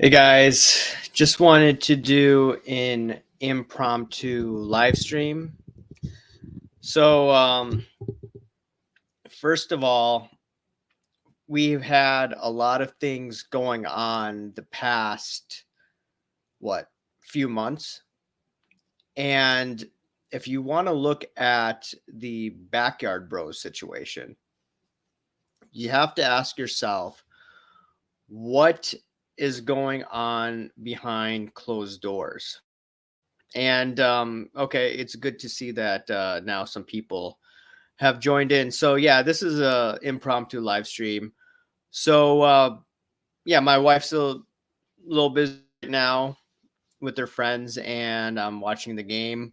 Hey guys, just wanted to do an impromptu live stream. So, first of all, we've had a lot of things going on the past, few months. And if you want to look at the Backyard Bros situation, you have to ask yourself, what is going on behind closed doors? And okay, it's good to see that now some people have joined in. So yeah, this is a impromptu live stream. So yeah, my wife's a little busy right now with her friends, and I'm watching the game.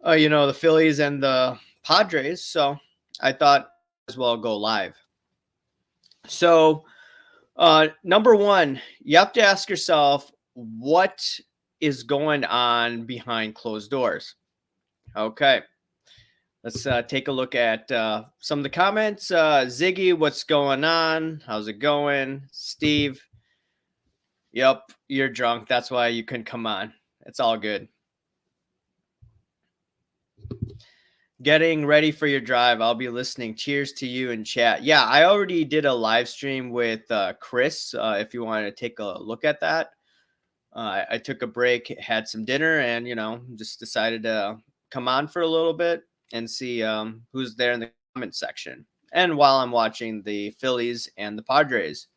The Phillies and the Padres. So I thought as well go live. So number one, you have to ask yourself what is going on behind closed doors. Okay. Let's take a look at some of the comments. Ziggy, what's going on? How's it going? Steve, yep, you're drunk. That's why you couldn't come on. It's all good. Getting ready for your drive. I'll be listening. Cheers to you in chat. Yeah, I already did a live stream with Chris. If you want to take a look at that, I took a break, had some dinner, and just decided to come on for a little bit and see who's there in the comment section. And while I'm watching the Phillies and the Padres,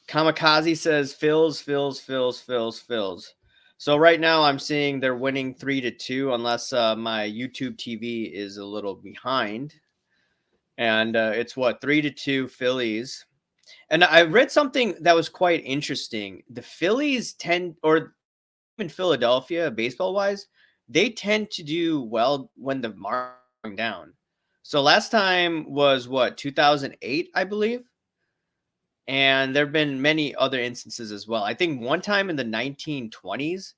Kamikaze says Phils. So right now I'm seeing they're winning 3-2, unless my YouTube TV is a little behind. And it's 3-2 Phillies. And I read something that was quite interesting. The Phillies or in Philadelphia, baseball wise, they tend to do well when the market's going down. So last time was 2008, I believe. And there have been many other instances as well. I think one time in the 1920s,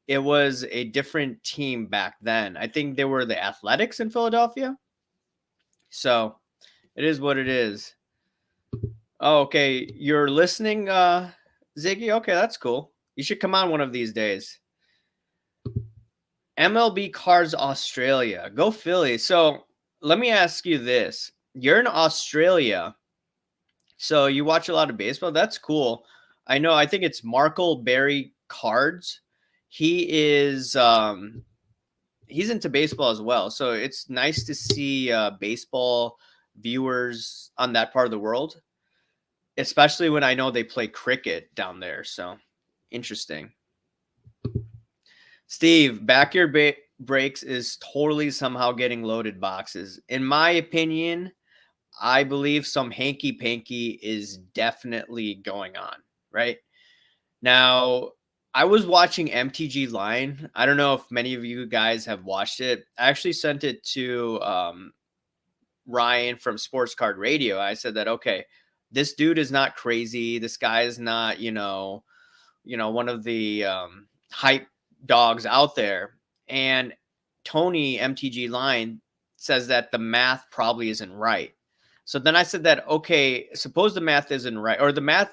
it was a different team back then. I think they were the Athletics in Philadelphia. So it is what it is. Oh, okay. You're listening, Ziggy? Okay, that's cool. You should come on one of these days. MLB Cards Australia. Go Phillies. So let me ask you this. You're in Australia, so you watch a lot of baseball. That's cool. I think it's Markleberry Cards. He is he's into baseball as well. So it's nice to see baseball viewers on that part of the world, especially when I know they play cricket down there. So interesting. Steve, backyard breaks is totally somehow getting loaded boxes. In my opinion, I believe some hanky panky is definitely going on, right? Now, I was watching MTG Line. I don't know if many of you guys have watched it. I actually sent it to Ryan from Sports Card Radio. I said that, okay, this dude is not crazy. This guy is not, one of the hype dogs out there. And Tony MTG Line says that the math probably isn't right. So then I said that, okay, suppose the math isn't right, or the math,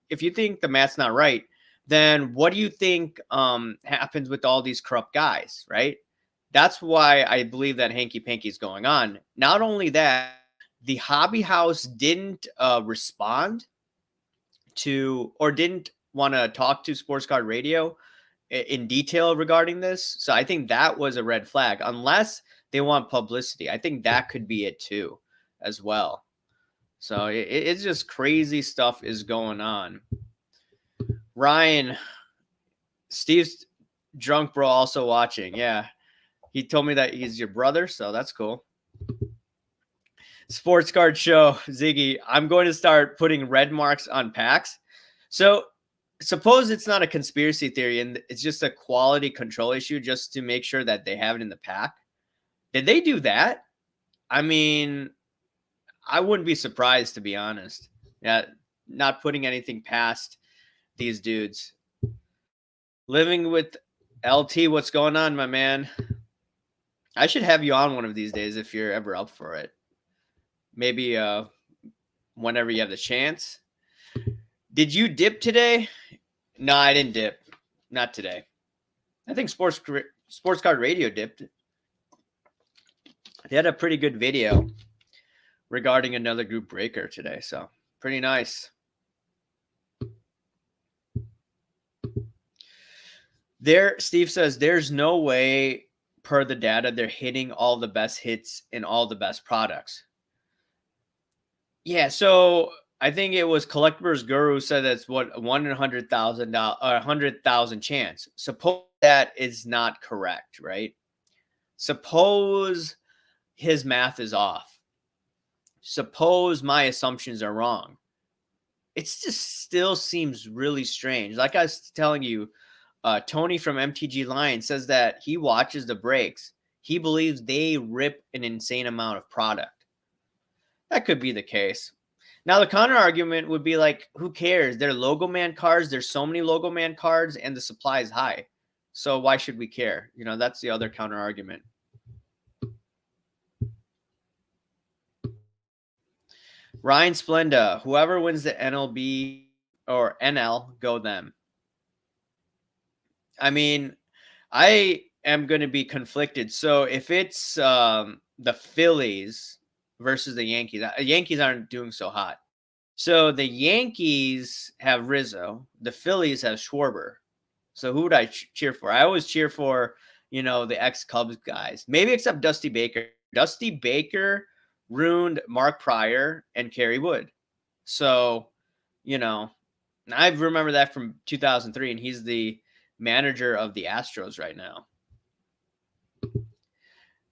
if you think the math's not right, then what do you think happens with all these corrupt guys, right? That's why I believe that hanky panky is going on. Not only that, the hobby house didn't respond to, or didn't want to talk to Sports Card Radio in detail regarding this. So I think that was a red flag, unless they want publicity. I think that could be it too, as well. So it's just crazy stuff is going on. Ryan, Steve's drunk bro also watching. Yeah. He told me that he's your brother, so that's cool. Sports Card Show, Ziggy, I'm going to start putting red marks on packs. So suppose it's not a conspiracy theory and it's just a quality control issue just to make sure that they have it in the pack. Did they do that? I mean, I wouldn't be surprised, to be honest. Yeah, not putting anything past these dudes. Living with LT, what's going on, my man? I should have you on one of these days if you're ever up for it. Maybe whenever you have the chance. Did you dip today? No, I didn't dip. Not today. I think Sports Card Radio dipped. They had a pretty good video regarding another group breaker today, so pretty nice. Steve says there's no way per the data they're hitting all the best hits in all the best products. Yeah, so I think it was Collectibles Guru said that's what 1 in $100,000 or 100,000 chance. Suppose that is not correct, right? Suppose his math is off. Suppose my assumptions are wrong. It just still seems really strange. Like I was telling you, Tony from MTG Line says that he watches the breaks. He believes they rip an insane amount of product. That could be the case. Now, the counter argument would be like, who cares? They're Logo Man cards. There's so many Logo Man cards, and the supply is high. So why should we care? You know, that's the other counter argument. Ryan Splenda, whoever wins the NLB or NL, go them. I mean, I am going to be conflicted. So if it's the Phillies versus the Yankees, Yankees aren't doing so hot. So the Yankees have Rizzo, the Phillies have Schwarber. So who would I cheer for? I always cheer for, you know, the ex-Cubs guys. Maybe except Dusty Baker. Dusty Baker ruined Mark Pryor and Kerry Wood. So, you know, I remember that from 2003, and he's the manager of the Astros right now.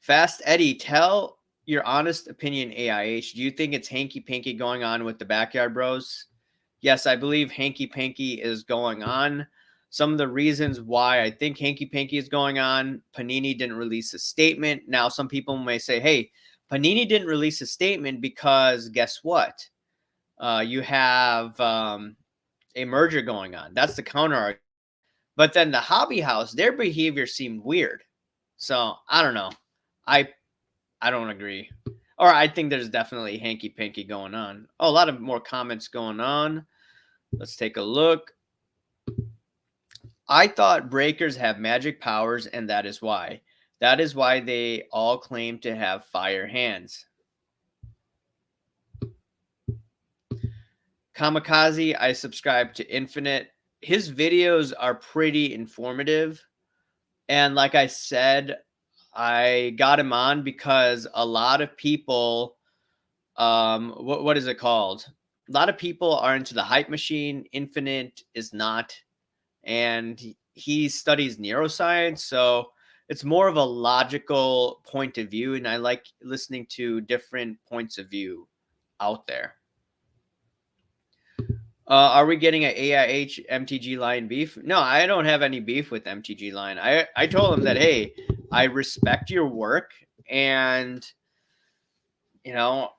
Fast Eddie, tell your honest opinion, AIH. Do you think it's hanky-panky going on with the Backyard Bros? Yes, I believe hanky-panky is going on. Some of the reasons why I think hanky-panky is going on, Panini didn't release a statement. Now, some people may say, hey, Panini didn't release a statement because guess what? You have a merger going on. That's the counter argument. But then the Hobby House, their behavior seemed weird. So, I don't know. I don't agree. Or I think there's definitely hanky-panky going on. Oh, a lot of more comments going on. Let's take a look. I thought breakers have magic powers, and that is why. That is why they all claim to have fire hands. Kamikaze, I subscribe to Infinite. His videos are pretty informative. And like I said, I got him on because a lot of people, what is it called? A lot of people are into the hype machine. Infinite is not. And he studies neuroscience. So it's more of a logical point of view. And I like listening to different points of view out there. Are we getting an AIH MTG Line beef? No, I don't have any beef with MTG Line. I told him that, hey, I respect your work, and, you know,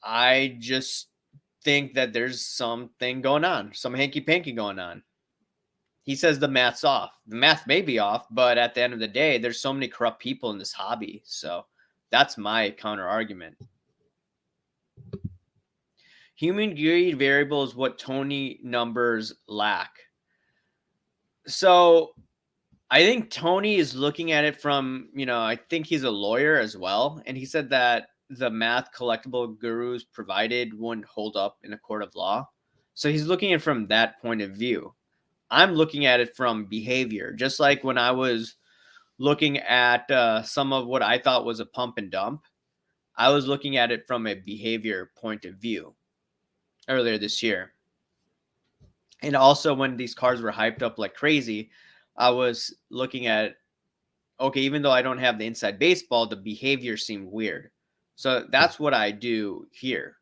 I just think that there's something going on, some hanky-panky going on. He says the math's off. The math may be off, but at the end of the day, there's so many corrupt people in this hobby. So that's my counter argument. Human greed variable is what Tony numbers lack. So I think Tony is looking at it from, you know, I think he's a lawyer as well. And he said that the math collectible gurus provided wouldn't hold up in a court of law. So he's looking at it from that point of view. I'm looking at it from behavior, just like when I was looking at some of what I thought was a pump and dump. I was looking at it from a behavior point of view earlier this year. And also when these cards were hyped up like crazy, I was looking at, okay, even though I don't have the inside baseball, the behavior seemed weird. So that's what I do here.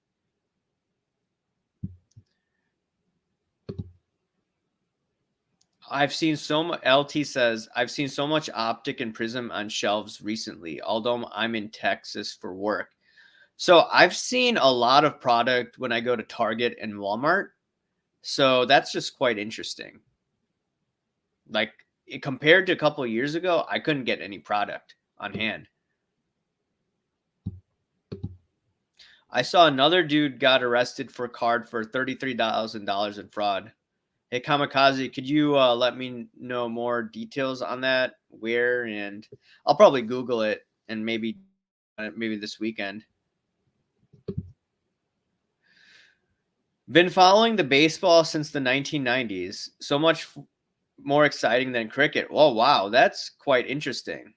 I've seen so much, LT says, I've seen so much Optic and Prism on shelves recently, although I'm in Texas for work. So I've seen a lot of product when I go to Target and Walmart. So that's just quite interesting. Like compared to a couple of years ago, I couldn't get any product on hand. I saw another dude got arrested for card for $33,000 in fraud. Hey, Kamikaze, could you let me know more details on that? Where? And I'll probably Google it and maybe this weekend. Been following the baseball since the 1990s. So much more exciting than cricket. Oh, wow. That's quite interesting.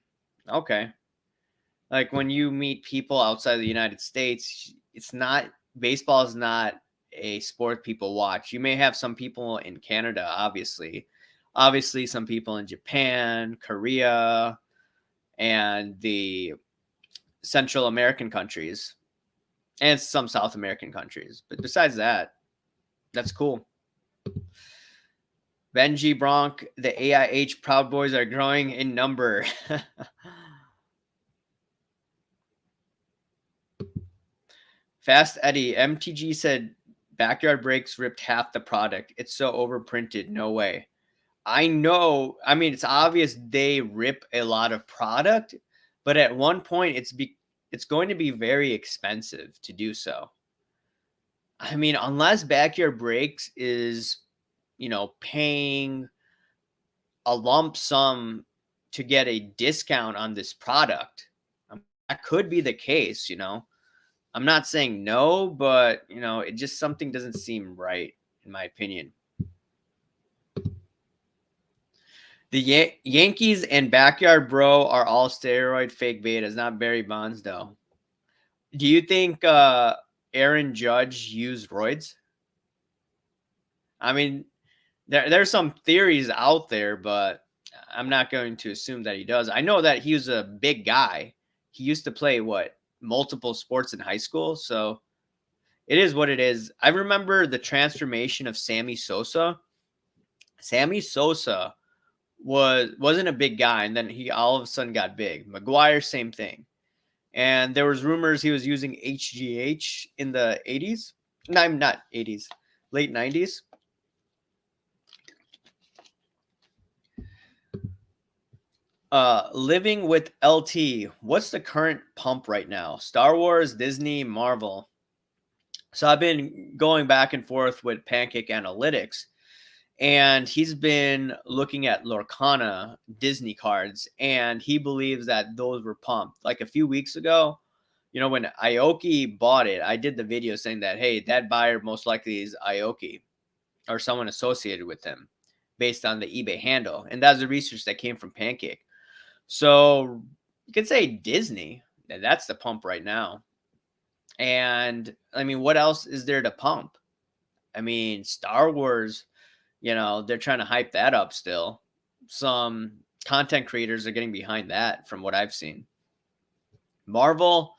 Okay. Like when you meet people outside the United States, baseball is not a sport people watch. You may have some people in Canada, obviously some people in Japan, Korea, and the Central American countries, and some South American countries. But besides that, that's cool. Benji Bronk, the AIH Proud Boys are growing in number. Fast Eddie, MTG said Backyard Breaks ripped half the product. It's so overprinted. No way. I know. I mean, it's obvious they rip a lot of product, but at one point it's going to be very expensive to do so. I mean, unless Backyard Breaks is, paying a lump sum to get a discount on this product. That could be the case, I'm not saying no, but it just something doesn't seem right in my opinion. The Yankees and Backyard Bro are all steroid fake betas, not Barry Bonds though. Do you think Aaron Judge used roids? I mean, there's some theories out there, but I'm not going to assume that he does. I know that he was a big guy. He used to play multiple sports in high school, so it is what it is. I remember the transformation of Sammy Sosa. Sammy Sosa wasn't a big guy, and then he all of a sudden got big. McGuire, same thing. And there was rumors he was using HGH in the 80s. No, not 80s, late 90s. Living with LT. What's the current pump right now? Star Wars, Disney, Marvel. So I've been going back and forth with Pancake Analytics, and he's been looking at Lorcana Disney cards, and he believes that those were pumped. Like a few weeks ago, when Aoki bought it, I did the video saying that, hey, that buyer most likely is Aoki or someone associated with him based on the eBay handle. And that's the research that came from Pancake. So you could say Disney, that's the pump right now. And I mean, what else is there to pump? I mean, Star Wars, they're trying to hype that up still. Some content creators are getting behind that from what I've seen. Marvel,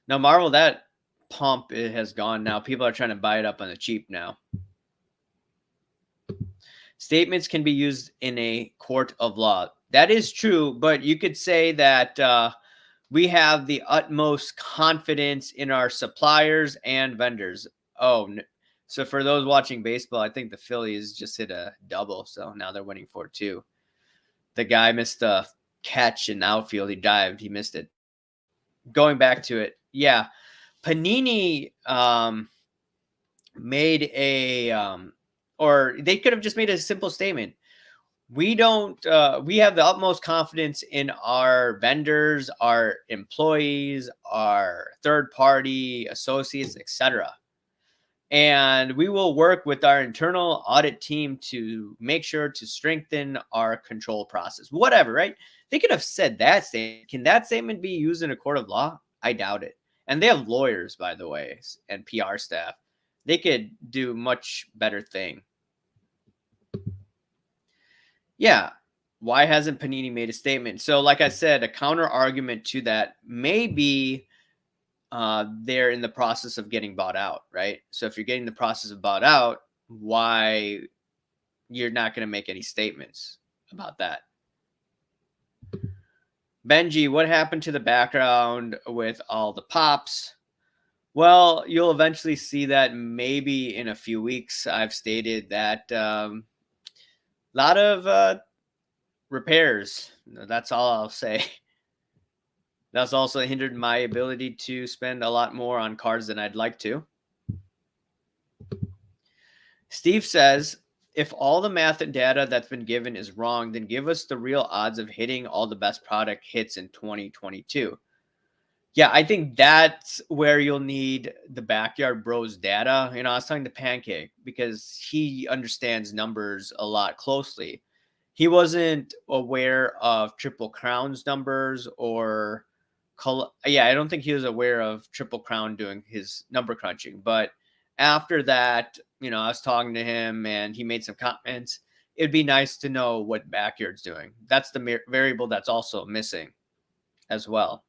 that pump it has gone now. People are trying to buy it up on the cheap now. Statements can be used in a court of law. That is true, but you could say that we have the utmost confidence in our suppliers and vendors. Oh, so for those watching baseball, I think the Phillies just hit a double, so now they're winning 4-2. The guy missed a catch in outfield. He dived. He missed it. Going back to it, yeah, Panini made or they could have just made a simple statement. We have the utmost confidence in our vendors, our employees, our third party associates, etc. And we will work with our internal audit team to make sure to strengthen our control process. Whatever, right? They could have said that statement. Can that statement be used in a court of law? I doubt it. And they have lawyers, by the way, and PR staff. They could do much better thing. Yeah. Why hasn't Panini made a statement? So, like I said, a counter argument to that may be they're in the process of getting bought out, right? So if you're getting the process of bought out, why you're not going to make any statements about that? Benji, what happened to the background with all the pops? Well, you'll eventually see that maybe in a few weeks. I've stated that a lot of repairs. That's all I'll say. That's also hindered my ability to spend a lot more on cards than I'd like to. Steve says, if all the math and data that's been given is wrong, then give us the real odds of hitting all the best product hits in 2022. Yeah, I think that's where you'll need the Backyard Bros data. I was talking to Pancake because he understands numbers a lot closely. He wasn't aware of Triple Crown's numbers or yeah, I don't think he was aware of Triple Crown doing his number crunching. But after that, I was talking to him and he made some comments. It'd be nice to know what Backyard's doing. That's the variable that's also missing as well.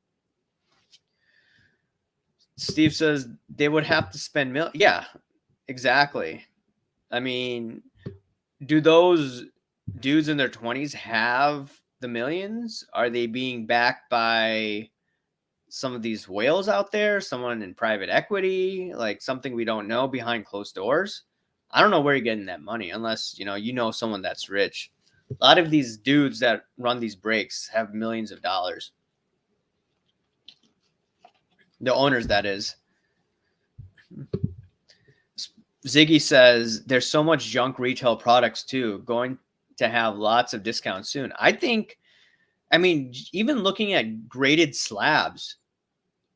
Steve says they would have to spend Yeah, exactly. I mean, do those dudes in their 20s have the millions? Are they being backed by some of these whales out there, someone in private equity, like something we don't know behind closed doors? I don't know where you're getting that money unless, someone that's rich. A lot of these dudes that run these breaks have millions of dollars. The owners, that is. Ziggy says there's so much junk retail products too, going to have lots of discounts soon. Even looking at graded slabs,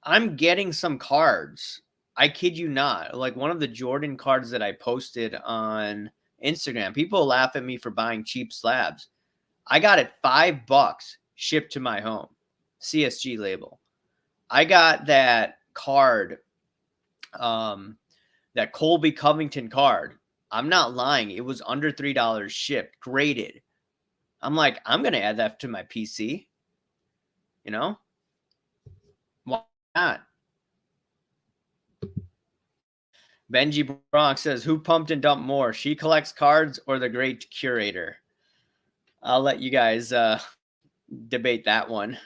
I'm getting some cards. I kid you not. Like one of the Jordan cards that I posted on Instagram, people laugh at me for buying cheap slabs. I got it $5 shipped to my home. CSG label. I got that card, that Colby Covington card. I'm not lying. It was under $3 shipped, graded. I'm like, I'm going to add that to my PC. Why not? Benji Bronx says, who pumped and dumped more? She collects cards or the great curator? I'll let you guys debate that one.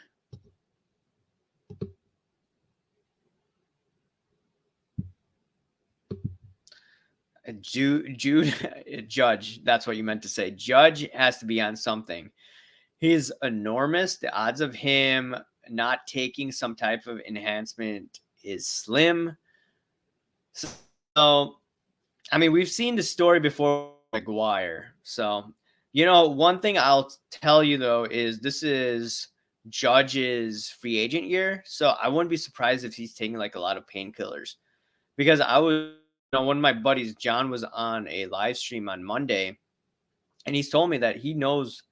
Judge, that's what you meant to say. Judge has to be on something. He's enormous. The odds of him not taking some type of enhancement is slim. So, we've seen the story before with McGuire. So, one thing I'll tell you, though, is this is Judge's free agent year. So I wouldn't be surprised if he's taking like a lot of painkillers. Because I was, one of my buddies, John, was on a live stream on Monday. And he's told me that he knows,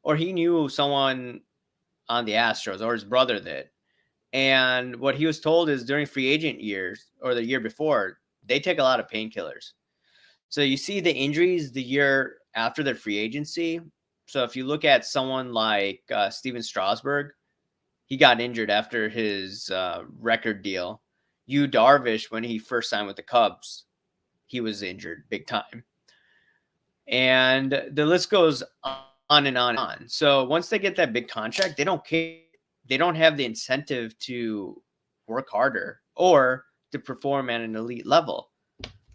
or he knew someone on the Astros, or his brother did. And what he was told is during free agent years, or the year before, they take a lot of painkillers. So you see the injuries the year after their free agency. So if you look at someone like Steven Strasburg, he got injured after his record deal. Yu Darvish, when he first signed with the Cubs, he was injured big time. And the list goes on and on and on. So once they get that big contract, they don't care. They don't have the incentive to work harder or to perform at an elite level.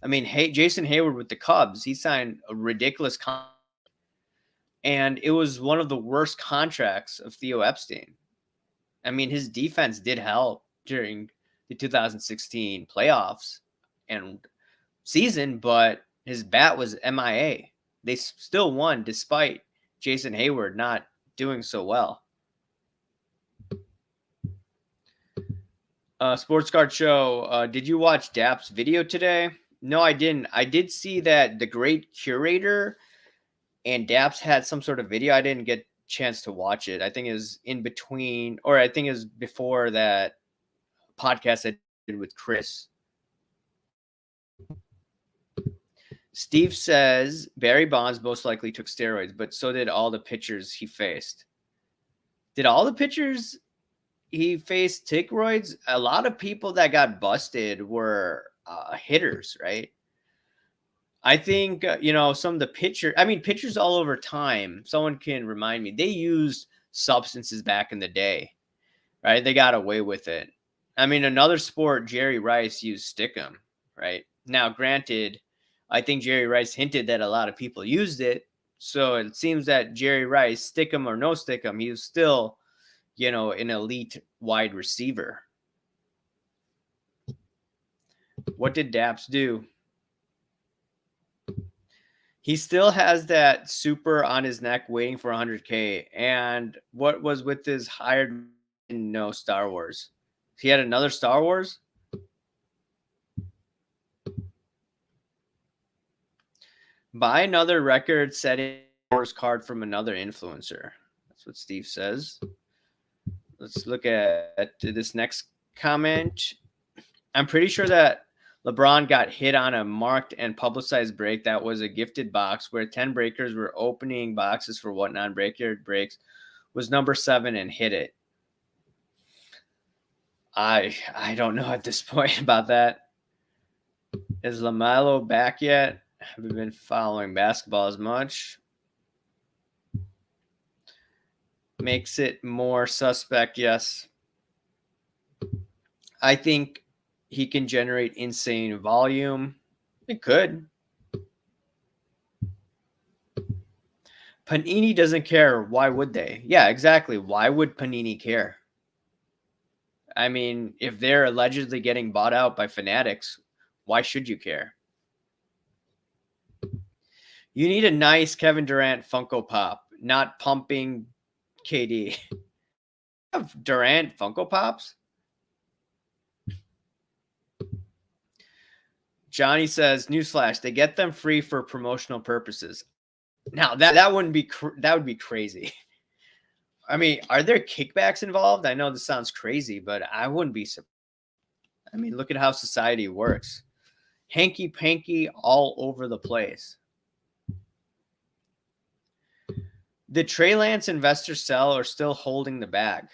Jason Hayward with the Cubs, he signed a ridiculous contract. And it was one of the worst contracts of Theo Epstein. His defense did help during the 2016 playoffs and season, but his bat was MIA. They still won despite Jason Hayward not doing so well. Sports Card Show, did you watch Dap's video today? No, I didn't. I did see that the great curator and Daps had some sort of video. I didn't get a chance to watch it. I think it was in between, or I think it was before that podcast I did with Chris. Steve says Barry Bonds most likely took steroids, but so did all the pitchers he faced. Did all the pitchers he faced take roids? A lot of people that got busted were hitters, right? I think, some of the pitchers all over time, someone can remind me, they used substances back in the day, right? They got away with it. Another sport, Jerry Rice used stickum, right? Now, granted, I think Jerry Rice hinted that a lot of people used it. So it seems that Jerry Rice, stickum or no stickum, he was still, an elite wide receiver. What did Daps do? He still has that super on his neck waiting for 100K. And what was with his hired no Star Wars? He had another Star Wars? Buy another record-setting Wars card from another influencer. That's what Steve says. Let's look at this next comment. I'm pretty sure that LeBron got hit on a marked and publicized break that was a gifted box where 10 breakers were opening boxes for what non-breaker breaks was number 7 and hit it. I don't know at this point about that. Is LaMelo back yet? Haven't been following basketball as much. Makes it more suspect, yes. I think he can generate insane volume. It could. Panini doesn't care. Why would they? Yeah, exactly. Why would Panini care? I mean, if they're allegedly getting bought out by fanatics, why should you care? You need a nice Kevin Durant Funko Pop, not pumping KD. Have Durant Funko Pops? Johnny says, newsflash, they get them free for promotional purposes. Now that wouldn't be that would be crazy. I mean, are there kickbacks involved? I know this sounds crazy, but I wouldn't be surprised. I mean, look at how society works. Hanky panky all over the place. Did Trey Lance investors sell or still holding the bag?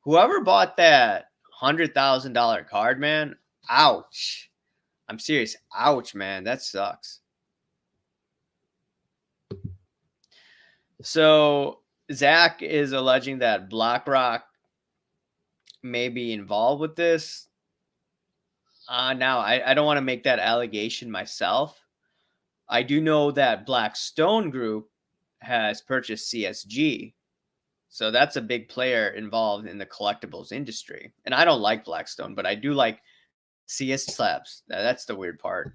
Whoever bought that $100,000 card, man, ouch. I'm serious. Ouch, man. That sucks. So Zach is alleging that BlackRock may be involved with this. Now, I don't want to make that allegation myself. I do know that Blackstone Group has purchased CSG. So that's a big player involved in the collectibles industry. And I don't like Blackstone, but I do like CS slabs. That's the weird part.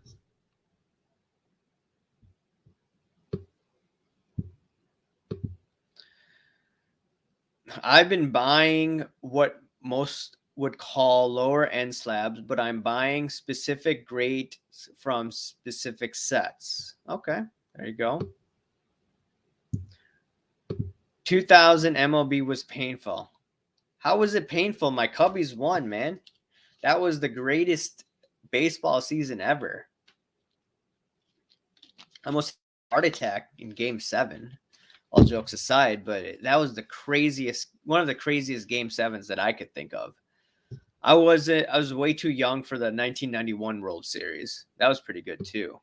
I've been buying what most would call lower end slabs, but I'm buying specific grades from specific sets. Okay, there you go. 2000 MLB was painful. How was it painful? My Cubbies won, man. That was the greatest baseball season ever. I almost had a heart attack in Game 7. All jokes aside, but that was one of the craziest Game 7s that I could think of. I was way too young for the 1991 World Series. That was pretty good too.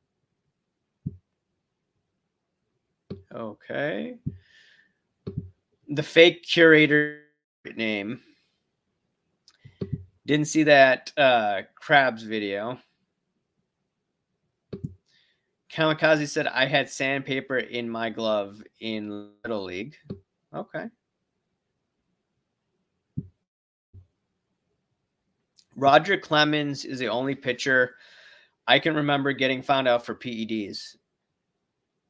Okay. The fake curator name. Didn't see that Krabs video. Kamikaze said, I had sandpaper in my glove in Little League. Okay. Roger Clemens is the only pitcher I can remember getting found out for PEDs.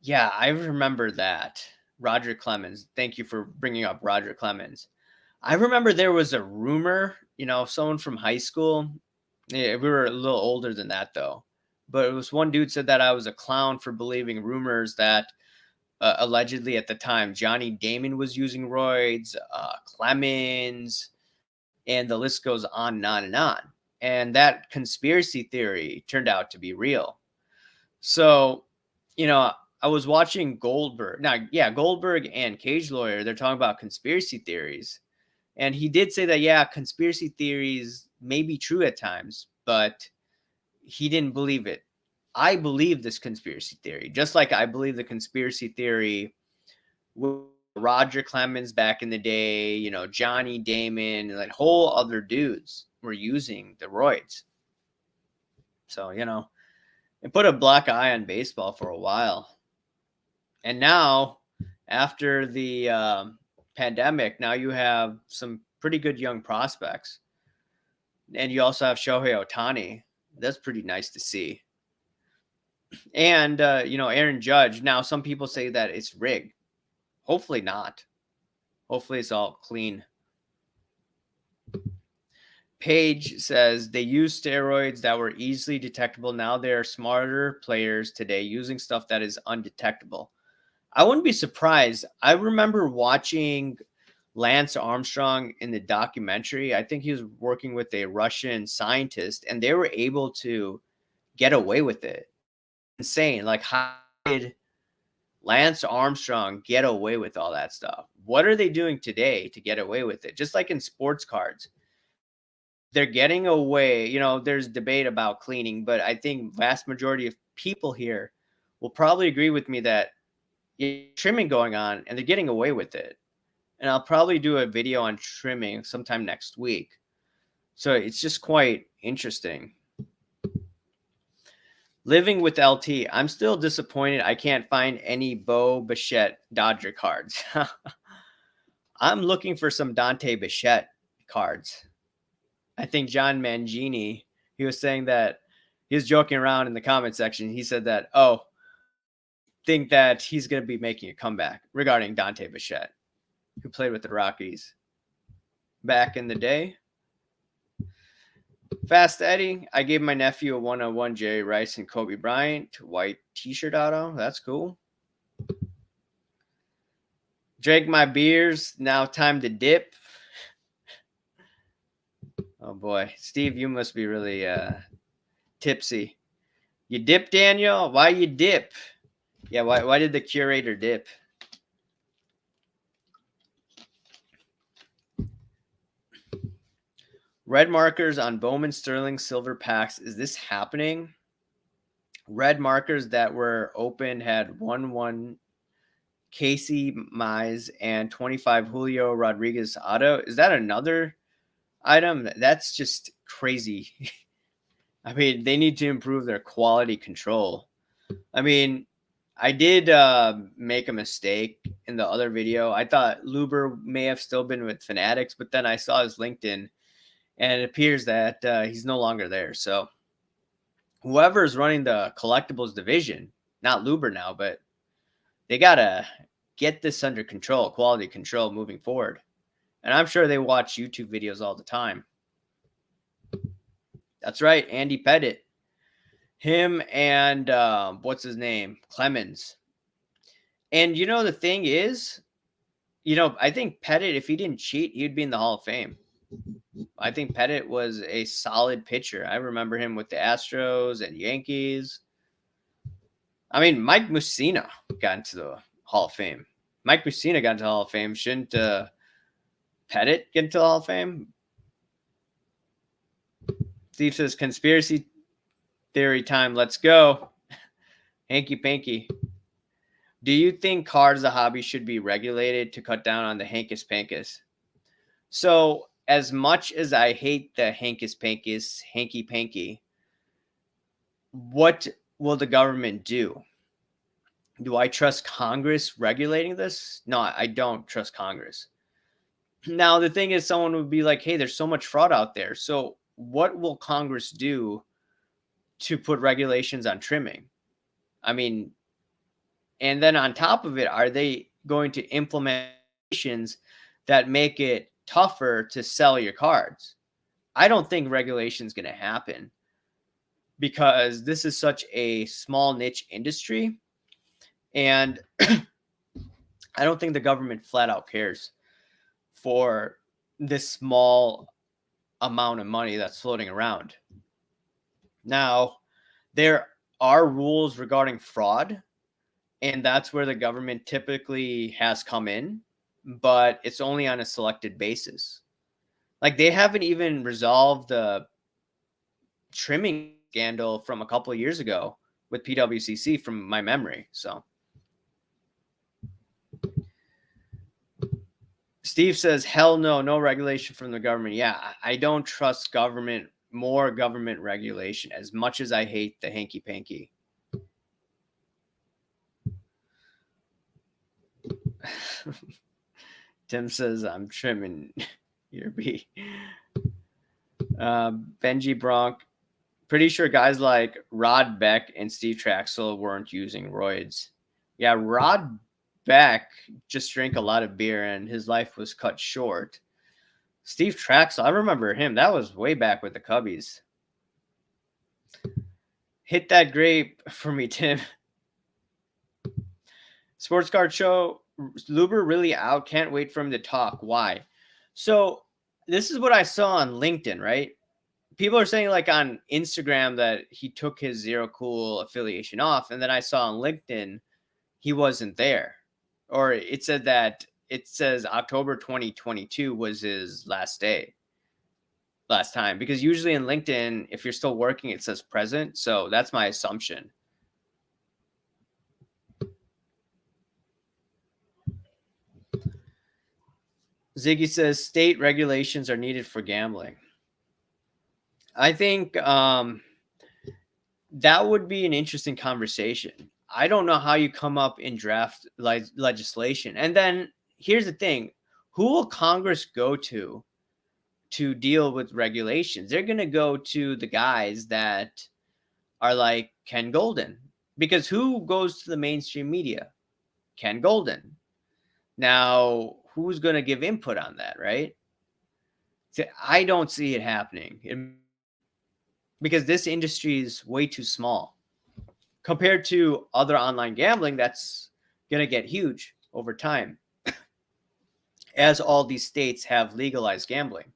Yeah, I remember that. Roger Clemens. Thank you for bringing up Roger Clemens. I remember there was a rumor, someone from high school. Yeah, we were a little older than that, though. But it was one dude said that I was a clown for believing rumors that allegedly at the time Johnny Damon was using roids, Clemens, and the list goes on and on and on. And that conspiracy theory turned out to be real. So, I was watching Goldberg. Now, yeah, Goldberg and Cage Lawyer, they're talking about conspiracy theories. And he did say that, yeah, conspiracy theories may be true at times, but he didn't believe it. I believe this conspiracy theory, just like I believe the conspiracy theory with Roger Clemens back in the day, Johnny Damon, and like whole other dudes were using the roids. So, it put a black eye on baseball for a while. And now, after the pandemic, now you have some pretty good young prospects. And you also have Shohei Ohtani. That's pretty nice to see. And, Aaron Judge. Now, some people say that it's rigged. Hopefully not. Hopefully it's all clean. Page says they use steroids that were easily detectable. Now there are smarter players today using stuff that is undetectable. I wouldn't be surprised. I remember watching Lance Armstrong in the documentary. I think he was working with a Russian scientist, and they were able to get away with it. Insane. Like, how did Lance Armstrong get away with all that stuff? What are they doing today to get away with it? Just like in sports cards, they're getting away. There's debate about cleaning, but I think vast majority of people here will probably agree with me that trimming going on and they're getting away with it. And I'll probably do a video on trimming sometime next week. So it's just quite interesting. Living with LT, I'm still disappointed I can't find any Bo Bichette Dodger cards. I'm looking for some Dante Bichette cards. I think John Mangini, he was saying that he was joking around in the comment section. He said that, think that he's going to be making a comeback regarding Dante Bichette, who played with the Rockies back in the day. Fast Eddie, I gave my nephew a 101 Jerry Rice and Kobe Bryant white t-shirt auto. That's cool. Drank my beers. Now time to dip. Oh boy, Steve, you must be really tipsy. You dip, Daniel? Why you dip? Yeah, why did the curator dip? Red markers on Bowman Sterling silver packs. Is this happening? Red markers that were open had 1-1 Casey Mize and 25 Julio Rodriguez auto. Is that another item? That's just crazy. I mean, they need to improve their quality control. I mean, I did make a mistake in the other video. I thought Luber may have still been with Fanatics, but then I saw his LinkedIn, and it appears that he's no longer there. So whoever is running the collectibles division, not Luber now, but they got to get this under control, quality control moving forward. And I'm sure they watch YouTube videos all the time. That's right, Andy Pettit. Him and what's his name? Clemens. And the thing is, I think Pettit, if he didn't cheat, he'd be in the Hall of Fame. I think Pettit was a solid pitcher. I remember him with the Astros and Yankees. I mean, Mike Mussina got into the Hall of Fame. Mike Mussina got into the Hall of Fame. Shouldn't Pettit get into the Hall of Fame? Steve says, conspiracy theory time. Let's go. Hanky panky. Do you think cards, the hobby, should be regulated to cut down on the hankus pankus? So, as much as I hate the hankus pankus, hanky panky, what will the government do? Do I trust Congress regulating this? No, I don't trust Congress. Now, the thing is, someone would be like, hey, there's so much fraud out there. So what will Congress do to put regulations on trimming? I mean, and then on top of it, are they going to implement regulations that make it tougher to sell your cards? I don't think regulation is going to happen because this is such a small niche industry. And I don't think the government flat out cares for this small amount of money that's floating around. Now, there are rules regarding fraud, and that's where the government typically has come in, but it's only on a selected basis. Like, they haven't even resolved the trimming scandal from a couple of years ago with PWCC from my memory. So Steve says, hell no, no regulation from the government. Yeah, I don't trust more government regulation, as much as I hate the hanky panky. Tim says, I'm trimming. Your B. Benji Bronk. Pretty sure guys like Rod Beck and Steve Traxel weren't using roids. Yeah, Rod Beck just drank a lot of beer and his life was cut short. Steve Traxel, I remember him. That was way back with the Cubbies. Hit that grape for me, Tim. Sports Card Show. Luber really out. Can't wait for him to talk. Why? So this is what I saw on LinkedIn, right? People are saying like on Instagram that he took his Zero Cool affiliation off. And then I saw on LinkedIn he wasn't there. Or it said that it says October 2022 was his last time. Because usually in LinkedIn, if you're still working, it says present. So that's my assumption. Ziggy says state regulations are needed for gambling. I think that would be an interesting conversation. I don't know how you come up in draft legislation. And then here's the thing. Who will Congress go to deal with regulations? They're going to go to the guys that are like Ken Golden. Because who goes to the mainstream media? Ken Golden. Now, who's going to give input on that, right? I don't see it happening because this industry is way too small compared to other online gambling that's going to get huge over time as all these states have legalized gambling.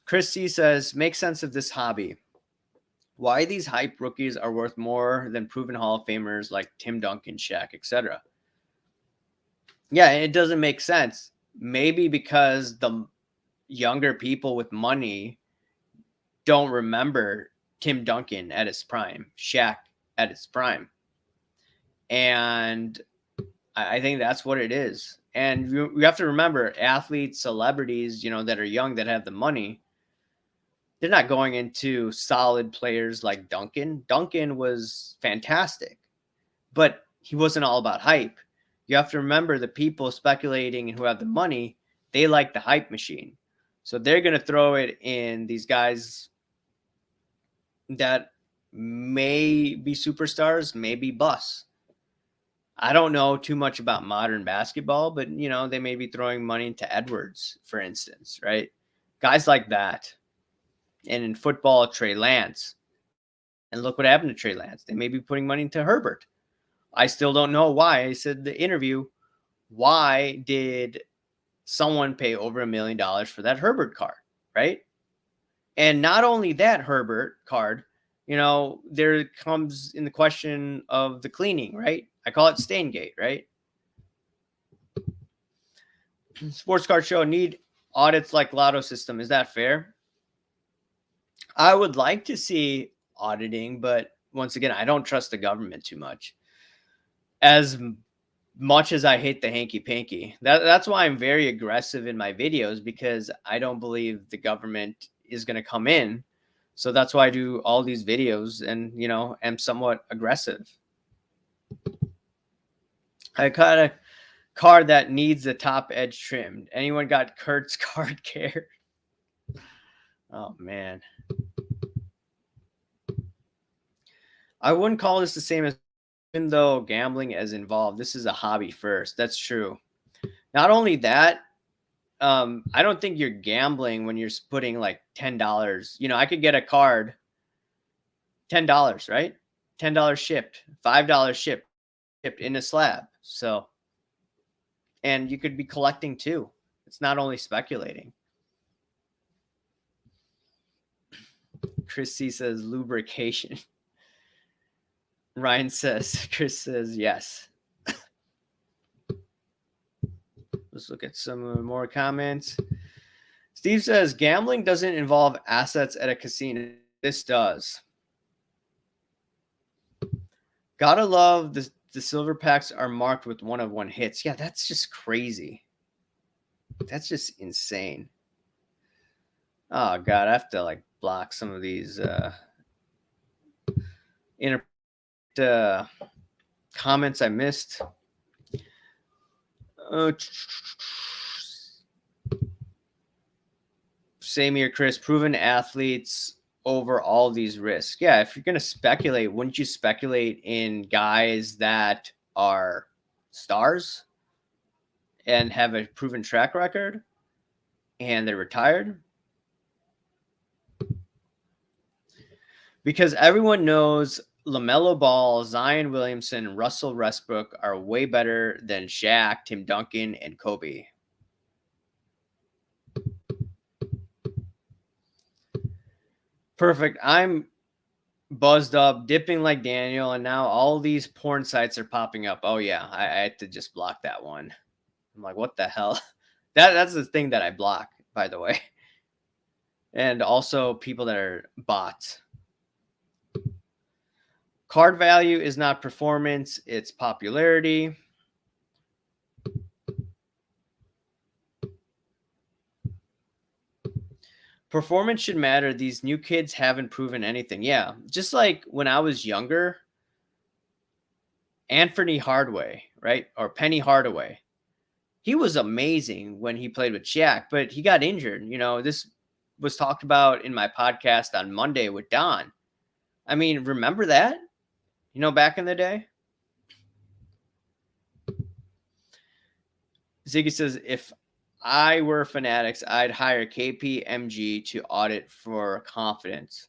Chris C says, make sense of this hobby. Why these hype rookies are worth more than proven Hall of Famers like Tim Duncan, Shaq, etc. Yeah, it doesn't make sense. Maybe because the younger people with money don't remember Tim Duncan at his prime, Shaq at his prime. And I think that's what it is. And you have to remember athletes, celebrities, that are young, that have the money, they're not going into solid players like Duncan. Duncan was fantastic, but he wasn't all about hype. You have to remember the people speculating and who have the money, they like the hype machine. So they're going to throw it in these guys that may be superstars, maybe busts. I don't know too much about modern basketball, but, they may be throwing money into Edwards, for instance, right? Guys like that. And in football, Trey Lance. And look what happened to Trey Lance. They may be putting money into Herbert. I still don't know why. I said the interview, why did someone pay over $1 million for that Herbert card, right? And not only that Herbert card, there comes in the question of the cleaning, right? I call it Staingate, right? Sports Card Show need audits like Lotto system. Is that fair? I would like to see auditing, but once again, I don't trust the government too much. As much as I hate the hanky-panky. That's why I'm very aggressive in my videos, because I don't believe the government is going to come in. So that's why I do all these videos and, am somewhat aggressive. I got a card that needs the top edge trimmed. Anyone got Kurt's card care? Oh, man. I wouldn't call this the same as, even though gambling is involved. This is a hobby first. That's true. Not only that, I don't think you're gambling when you're putting like $10. I could get a card, $10, right? $10 shipped, $5 shipped in a slab. So, and you could be collecting too. It's not only speculating. Chris C says lubrication. Chris says yes. Let's look at some more comments. Steve says gambling doesn't involve assets at a casino. This does. Gotta love the silver packs are marked with 1-of-1 hits. Yeah, that's just crazy. That's just insane. Oh God, I have to block some of these comments I missed. Same here, Chris. Proven athletes over all these risks. Yeah, if you're going to speculate, wouldn't you speculate in guys that are stars and have a proven track record and they're retired? Because everyone knows LaMelo Ball, Zion Williamson, and Russell Westbrook are way better than Shaq, Tim Duncan, and Kobe. Perfect. I'm buzzed up, dipping like Daniel, and now all these porn sites are popping up. Oh yeah, I had to just block that one. I'm like, what the hell? That's the thing that I block, by the way. And also people that are bots. Card value is not performance, it's popularity. Performance should matter. These new kids haven't proven anything. Yeah, just like when I was younger, Anthony Hardaway, right? Or Penny Hardaway. He was amazing when he played with Shaq, but he got injured. You know, this was talked about in my podcast on Monday with Don. I mean, remember that? You know, back in the day? Ziggy says, if I were Fanatics, I'd hire KPMG to audit for confidence.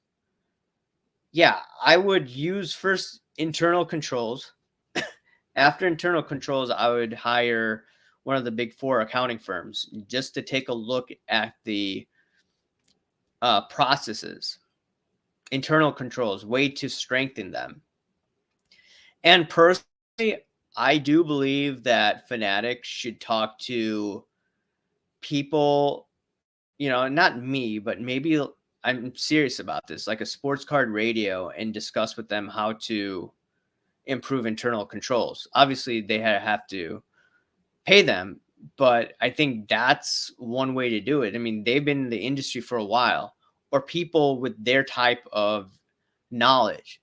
Yeah, I would use first internal controls. After internal controls, I would hire one of the big four accounting firms just to take a look at the processes, internal controls, way to strengthen them. And personally, I do believe that Fanatics should talk to people, you know, not me, but maybe I'm serious about this, like a sports card radio, and discuss with them how to improve internal controls. Obviously, they have to pay them, but I think that's one way to do it. I mean, they've been in the industry for a while, or people with their type of knowledge.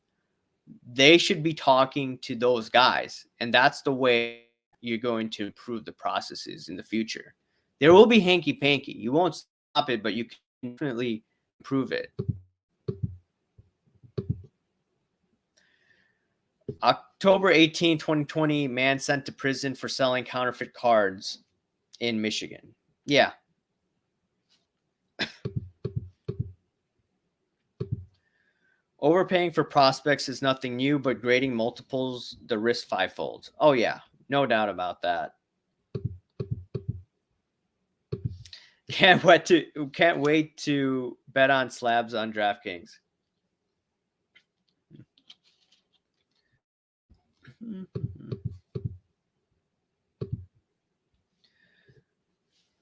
They should be talking to those guys, and that's the way you're going to improve the processes in the future. There will be hanky panky. You won't stop it, but you can definitely improve it. October 18, 2020, man sent to prison for selling counterfeit cards in Michigan. Yeah. Overpaying for prospects is nothing new, but grading multiples the risk fivefold. Oh yeah, no doubt about that. Can't wait to bet on slabs on DraftKings.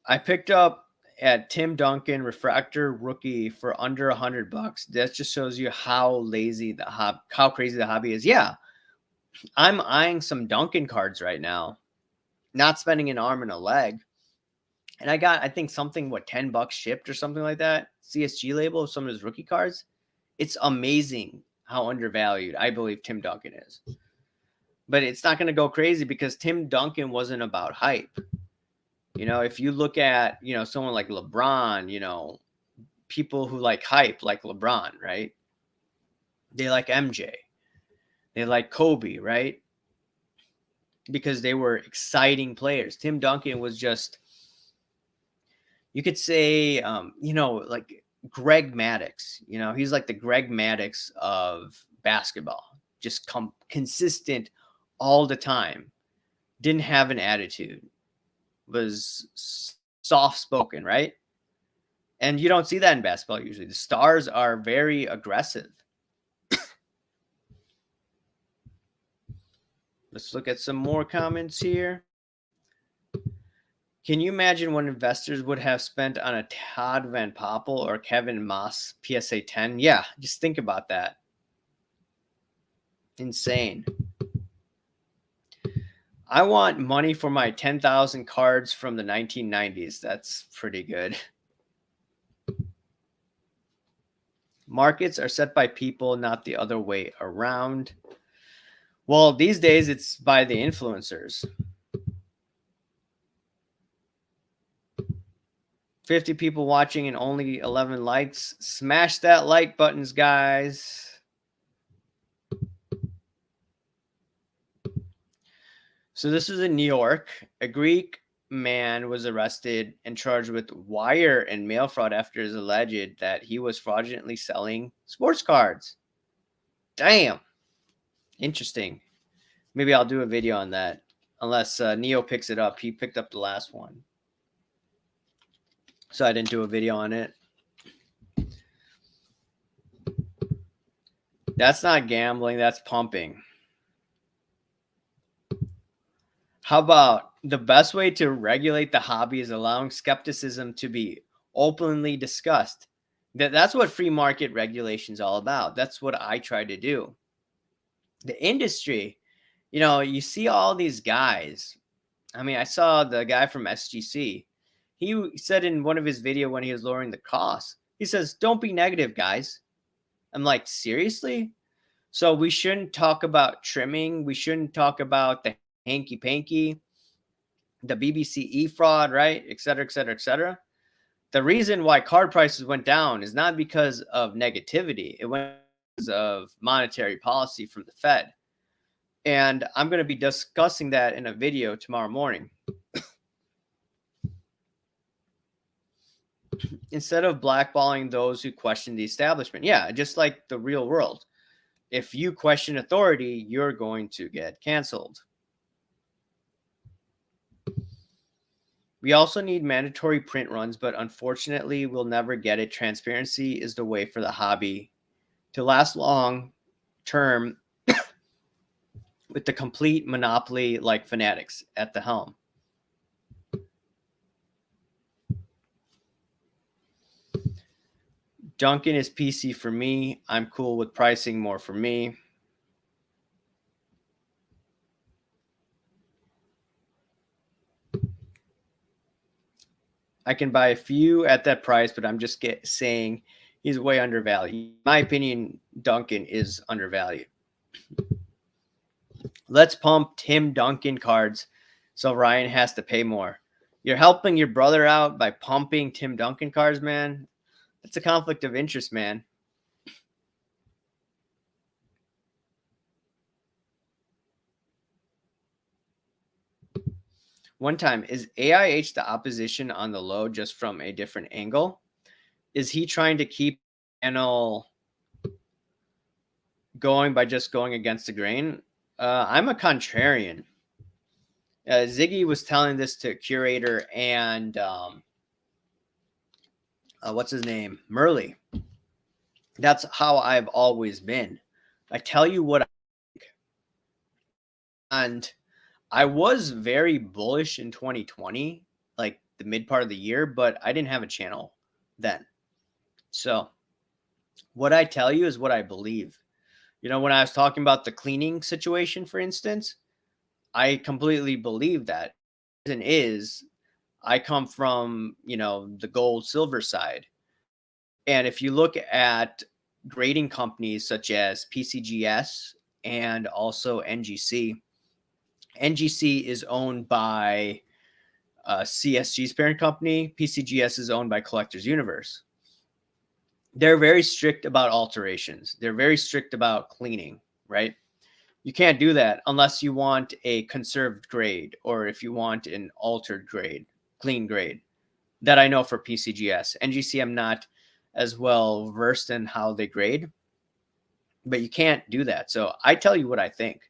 I picked up at Tim Duncan refractor rookie for under $100. That just shows you how lazy how crazy the hobby is. Yeah, I'm eyeing some Duncan cards right now, not spending an arm and a leg. And I got, I think, something, $10 shipped or something like that. CSG label of some of his rookie cards. It's amazing how undervalued I believe Tim Duncan is. But it's not going to go crazy because Tim Duncan wasn't about hype. You know, if you look at, you know, someone like LeBron, you know, people who like hype, like LeBron, right? They like MJ. They like Kobe, right? Because they were exciting players. Tim Duncan was just, you could say, you know, like Greg Maddux. You know, he's like the Greg Maddux of basketball. Just consistent all the time. Didn't have an attitude. Was soft-spoken, right? And you don't see that in basketball usually. The stars are very aggressive. Let's look at some more comments here. Can you imagine what investors would have spent on a Todd Van Poppel or Kevin Moss PSA 10? Yeah, just think about that. Insane. I want money for my 10,000 cards from the 1990s. That's pretty good. Markets are set by people, not the other way around. Well, these days it's by the influencers. 50 people watching and only 11 likes. Smash that like buttons, guys. So this is in New York. A Greek man was arrested and charged with wire and mail fraud after it is alleged that he was fraudulently selling sports cards. Damn. Interesting. Maybe I'll do a video on that. Unless Neo picks it up. He picked up the last one. So I didn't do a video on it. That's not gambling. That's pumping. How about the best way to regulate the hobby is allowing skepticism to be openly discussed? That's what free market regulation is all about. That's what I try to do. The industry, you see all these guys. I mean, I saw the guy from SGC. He said in one of his videos when he was lowering the cost, he says, "Don't be negative, guys." I'm like, seriously? So we shouldn't talk about trimming. We shouldn't talk about the hanky panky, the BBCE fraud, right? Et cetera, et cetera, et cetera. The reason why card prices went down is not because of negativity. It went because of monetary policy from the Fed. And I'm going to be discussing that in a video tomorrow morning. Instead of blackballing those who question the establishment. Yeah, just like the real world. If you question authority, you're going to get canceled. We also need mandatory print runs, but unfortunately, we'll never get it. Transparency is the way for the hobby to last long term with the complete monopoly like Fanatics at the helm. Duncan is PC for me. I'm cool with pricing more for me. I can buy a few at that price, but I'm just saying he's way undervalued. In my opinion, Duncan is undervalued. Let's pump Tim Duncan cards so Ryan has to pay more. You're helping your brother out by pumping Tim Duncan cards, man. That's a conflict of interest, man. One time, is AIH the opposition on the low just from a different angle? Is he trying to keep the channel going by just going against the grain? I'm a contrarian. Ziggy was telling this to Curator and what's his name? Merle. That's how I've always been. I tell you what I think. And I was very bullish in 2020, like the mid part of the year, but I didn't have a channel then. So what I tell you is what I believe. When I was talking about the cleaning situation, for instance, I completely believe that. The reason is I come from, the gold silver side. And if you look at grading companies such as PCGS and also NGC is owned by CSG's parent company. PCGS is owned by Collectors Universe. They're very strict about alterations. They're very strict about cleaning, right? You can't do that unless you want a conserved grade or if you want an altered grade, clean grade. That I know for PCGS. NGC, I'm not as well versed in how they grade, but you can't do that. So I tell you what I think.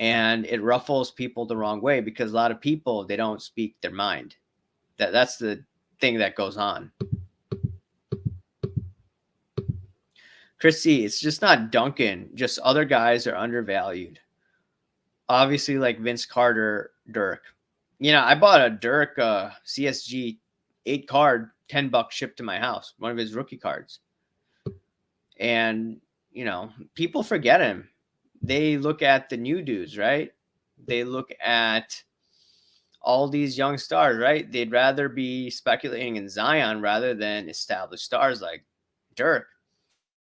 And it ruffles people the wrong way because a lot of people, they don't speak their mind. That's the thing that goes on. Chrissy, it's just not Duncan. Just other guys are undervalued. Obviously, like Vince Carter, Dirk. I bought a Dirk CSG 8 card, $10 shipped to my house. One of his rookie cards. And, people forget him. They look at the new dudes, right? They look at all these young stars, right? They'd rather be speculating in Zion rather than established stars like Dirk.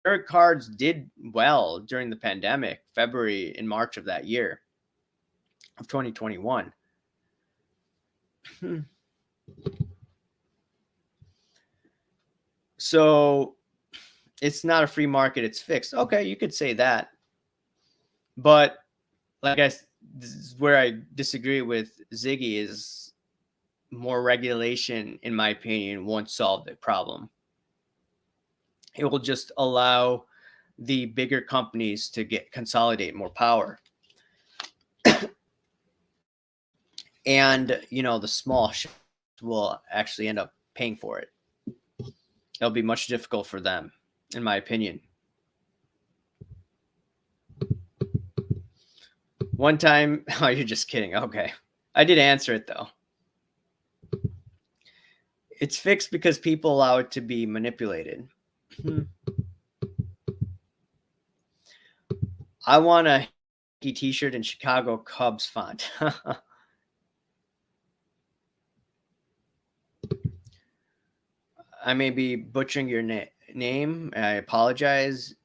Dirk cards did well during the pandemic, February and March of that year, of 2021. So it's not a free market, it's fixed. Okay, you could say that. But like this is where I disagree with Ziggy is more regulation, in my opinion, won't solve the problem. It will just allow the bigger companies to get consolidate more power. And the small shops will actually end up paying for it. It'll be much difficult for them, in my opinion. One time, oh, you're just kidding. Okay. I did answer it though. It's fixed because people allow it to be manipulated. I want a t-shirt in Chicago Cubs font. I may be butchering your name. I apologize.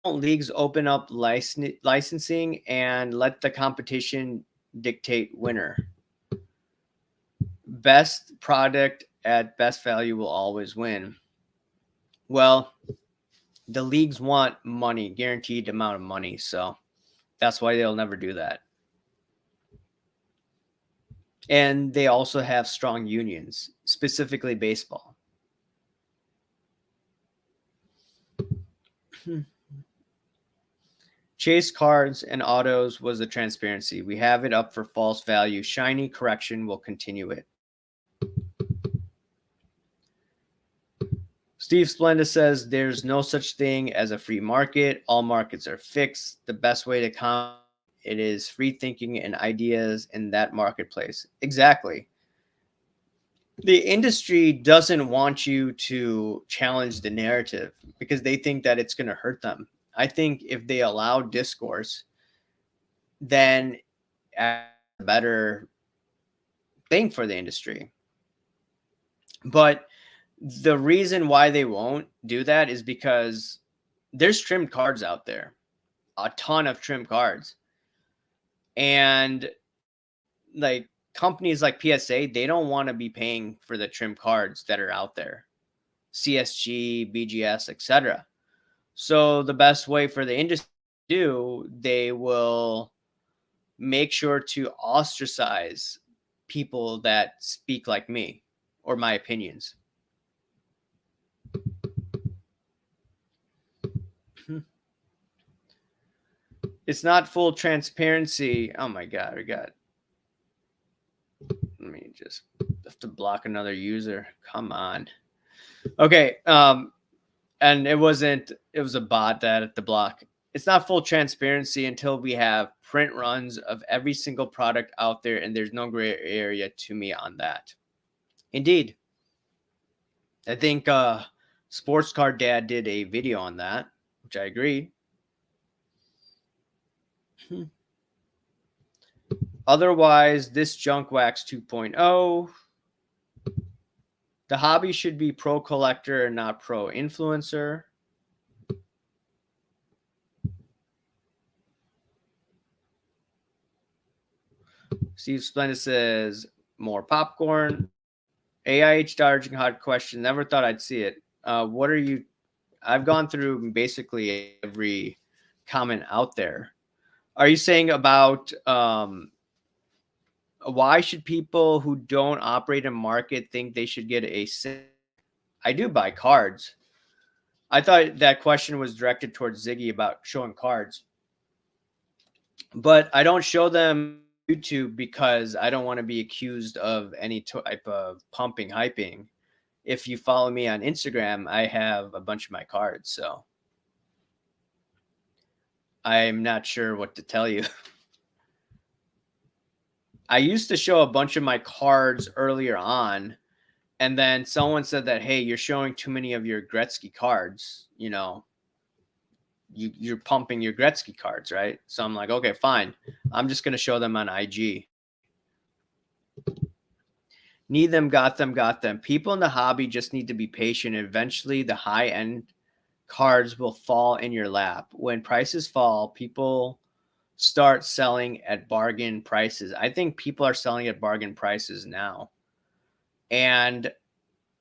Leagues open up licensing and let the competition dictate winner. Best product at best value will always win. Well, the leagues want money, guaranteed amount of money, so that's why they'll never do that. And they also have strong unions, specifically baseball. Chase cards and autos was the transparency. We have it up for false value. Shiny correction will continue it. Steve Splenda says there's no such thing as a free market. All markets are fixed. The best way to combat it is free thinking and ideas in that marketplace. Exactly. The industry doesn't want you to challenge the narrative because they think that it's going to hurt them. I think if they allow discourse, then a better thing for the industry. But the reason why they won't do that is because there's trimmed cards out there, a ton of trimmed cards. And like companies like PSA, they don't want to be paying for the trimmed cards that are out there. CSG, BGS, etc. So the best way for the industry to do, they will make sure to ostracize people that speak like me or my opinions. It's not full transparency. Oh my God, we got. Let me just have to block another user. Come on. Okay. And it was a bot that at the block. It's not full transparency until we have print runs of every single product out there, and there's no gray area to me on that. Indeed. I think Sports Card Dad did a video on that, which I agree. Otherwise, this junk wax 2.0. The hobby should be pro collector and not pro influencer. Steve Splendid says more popcorn. AIH dodging hard question. Never thought I'd see it. What are you? I've gone through basically every comment out there. Are you saying about why should people who don't operate a market think they should get a SIG? I do buy cards. I thought that question was directed towards Ziggy about showing cards. But I don't show them YouTube because I don't want to be accused of any type of pumping, hyping. If you follow me on Instagram, I have a bunch of my cards. So I'm not sure what to tell you. I used to show a bunch of my cards earlier on, and then someone said that, hey, you're showing too many of your Gretzky cards. You're pumping your Gretzky cards, right? So I'm like, okay, fine. I'm just going to show them on IG. Need them, got them, got them. People in the hobby just need to be patient. Eventually, the high-end cards will fall in your lap. When prices fall, people start selling at bargain prices. I think people are selling at bargain prices now. And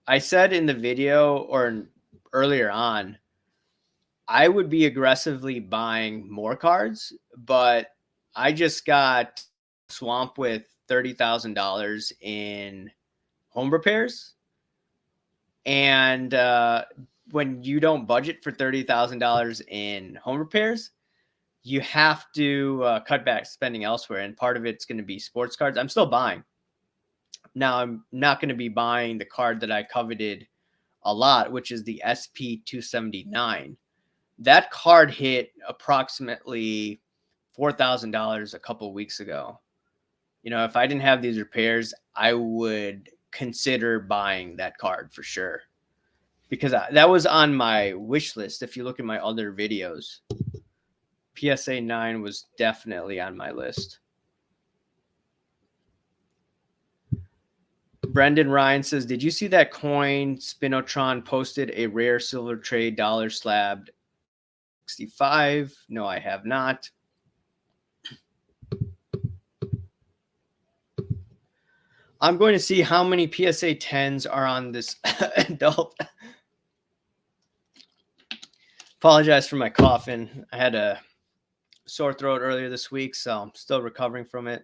I said in the video or earlier on, I would be aggressively buying more cards, but I just got swamped with $30,000 in home repairs. And when you don't budget for $30,000 in home repairs, you have to cut back spending elsewhere. And part of it's going to be sports cards. I'm still buying. Now, I'm not going to be buying the card that I coveted a lot, which is the SP 279. That card hit approximately $4,000 a couple weeks ago. You know, if I didn't have these repairs, I would consider buying that card for sure, because that was on my wish list. If you look at my other videos, PSA 9 was definitely on my list. Brendan Ryan says, did you see that coin Spinotron posted a rare silver trade dollar slabbed 65? No, I have not. I'm going to see how many PSA 10s are on this adult. Apologize for my coughing. I had a sore throat earlier this week, so I'm still recovering from it.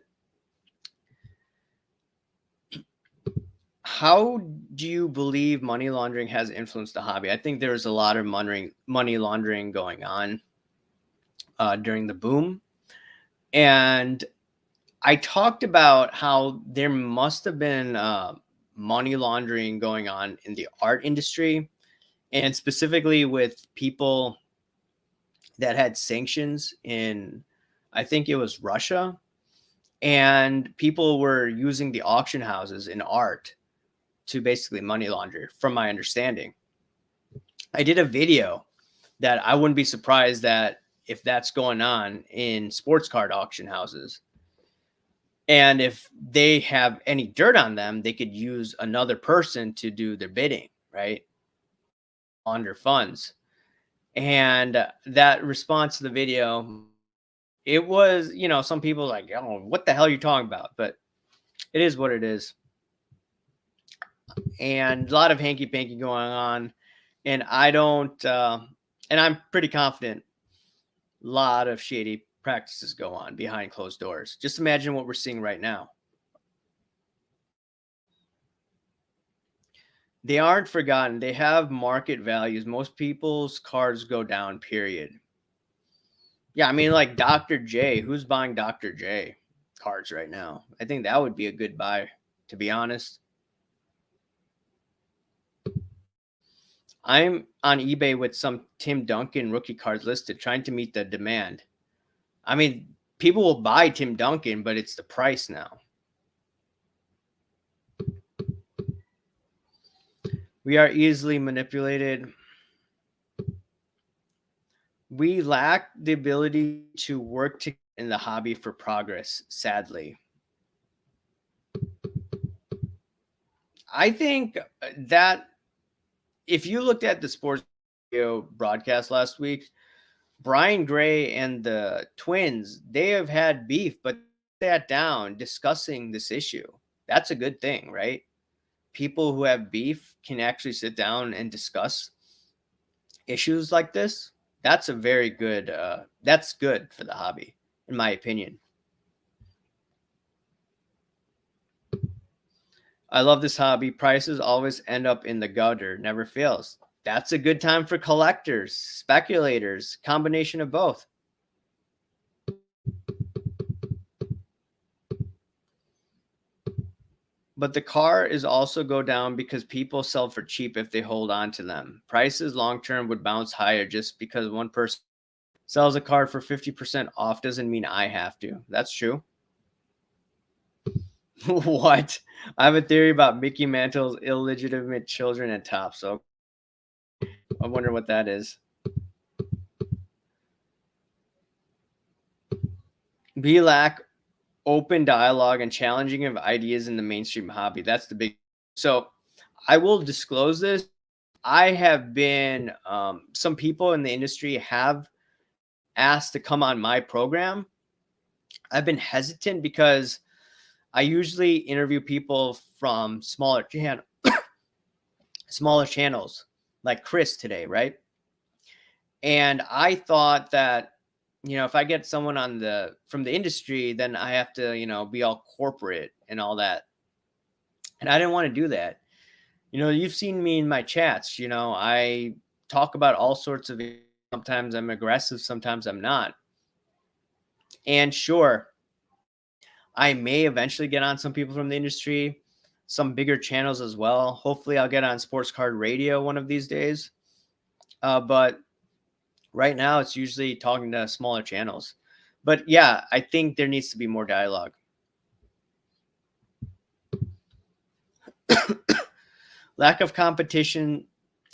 How do you believe money laundering has influenced the hobby? I think there's a lot of money laundering going on during the boom. And I talked about how there must have been money laundering going on in the art industry, and specifically with people that had sanctions in, I think it was Russia, and people were using the auction houses in art to basically money launder, from my understanding. I did a video that I wouldn't be surprised that if that's going on in sports card auction houses. And if they have any dirt on them, they could use another person to do their bidding, right? Launder funds. And that response to the video, it was, you know, some people like, oh, what the hell are you talking about? But it is what it is. And a lot of hanky panky going on. And I don't, and I'm pretty confident a lot of shady practices go on behind closed doors. Just imagine what we're seeing right now. They aren't forgotten. They have market values. Most people's cards go down, period. Yeah, I mean, like Dr. J. Who's buying Dr. J cards right now? I think that would be a good buy, to be honest. I'm on eBay with some Tim Duncan rookie cards listed, trying to meet the demand. I mean, people will buy Tim Duncan, but it's the price now. We are easily manipulated. We lack the ability to work together in the hobby for progress, sadly. I think that if you looked at the sports video broadcast last week, Brian Gray and the Twins, they have had beef, but sat down discussing this issue. That's a good thing, right? People who have beef can actually sit down and discuss issues like this. That's a very good, that's good for the hobby, in my opinion. I love this hobby. Prices always end up in the gutter, never fails. That's a good time for collectors, speculators, combination of both. But the car is also go down because people sell for cheap if they hold on to them. Prices long term would bounce higher. Just because one person sells a card for 50% off doesn't mean I have to. That's true. What? I have a theory about Mickey Mantle's illegitimate children at top. So I wonder what that is. We lack open dialogue and challenging of ideas in the mainstream hobby. That's the big. So I will disclose this. I have been, some people in the industry have asked to come on my program. I've been hesitant because I usually interview people from smaller channels. smaller channels like Chris today, right? And I thought that, if I get someone from the industry, then I have to, be all corporate and all that. And I didn't want to do that. You've seen me in my chats, I talk about all sorts of, sometimes I'm aggressive, sometimes I'm not. And sure, I may eventually get on some people from the industry, some bigger channels as well. Hopefully I'll get on Sports Card Radio one of these days. But right now it's usually talking to smaller channels. But yeah, I think there needs to be more dialogue. Lack of competition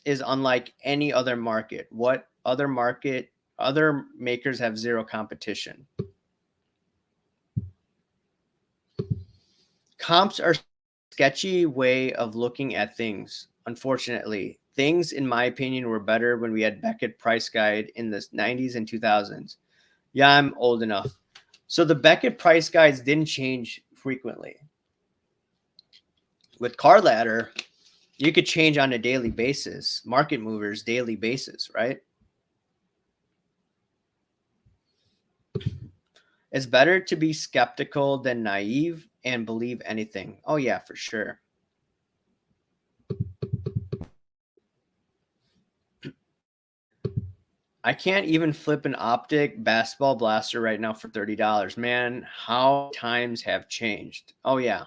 is unlike any other market. What other makers have zero competition? Comps are a sketchy way of looking at things. Unfortunately, things, in my opinion, were better when we had Beckett Price Guide in the 90s and 2000s. Yeah, I'm old enough. So the Beckett Price Guides didn't change frequently. With Card Ladder, you could change on a daily basis, market movers, daily basis, right? It's better to be skeptical than naive and believe anything. Oh, yeah, for sure. I can't even flip an optic basketball blaster right now for $30. Man, how times have changed. Oh, yeah.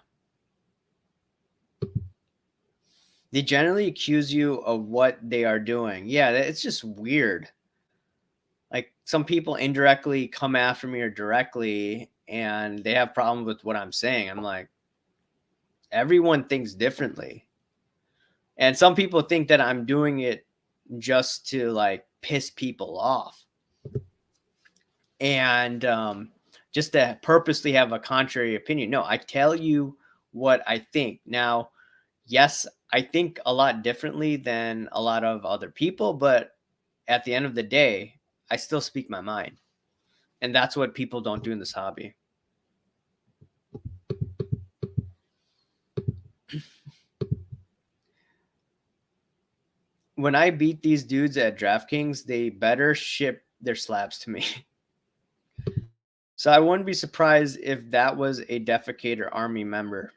They generally accuse you of what they are doing. Yeah, it's just weird. Like, some people indirectly come after me or directly, and they have problems with what I'm saying. I'm like, everyone thinks differently. And some people think that I'm doing it just to like piss people off. And just to purposely have a contrary opinion. No, I tell you what I think. Now, yes, I think a lot differently than a lot of other people, but at the end of the day, I still speak my mind. And that's what people don't do in this hobby. When I beat these dudes at DraftKings, they better ship their slabs to me. So I wouldn't be surprised if that was a Defecator Army member.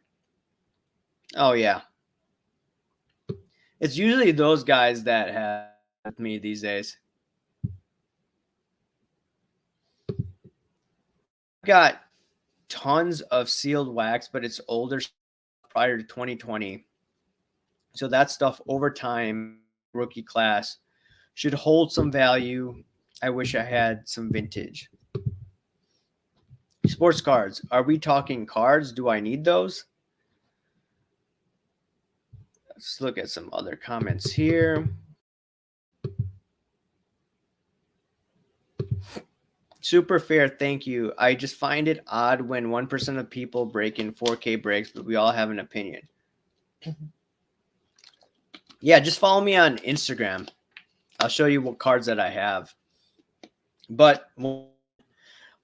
Oh, yeah. It's usually those guys that have with me these days. I've got tons of sealed wax, but it's older, prior to 2020. So that stuff over time, rookie class, should hold some value. I wish I had some vintage. Sports cards. Are we talking cards? Do I need those? Let's look at some other comments here. Super fair, thank you. I just find it odd when 1% of people break in 4K breaks, but we all have an opinion. Yeah, just follow me on Instagram. I'll show you what cards that I have. But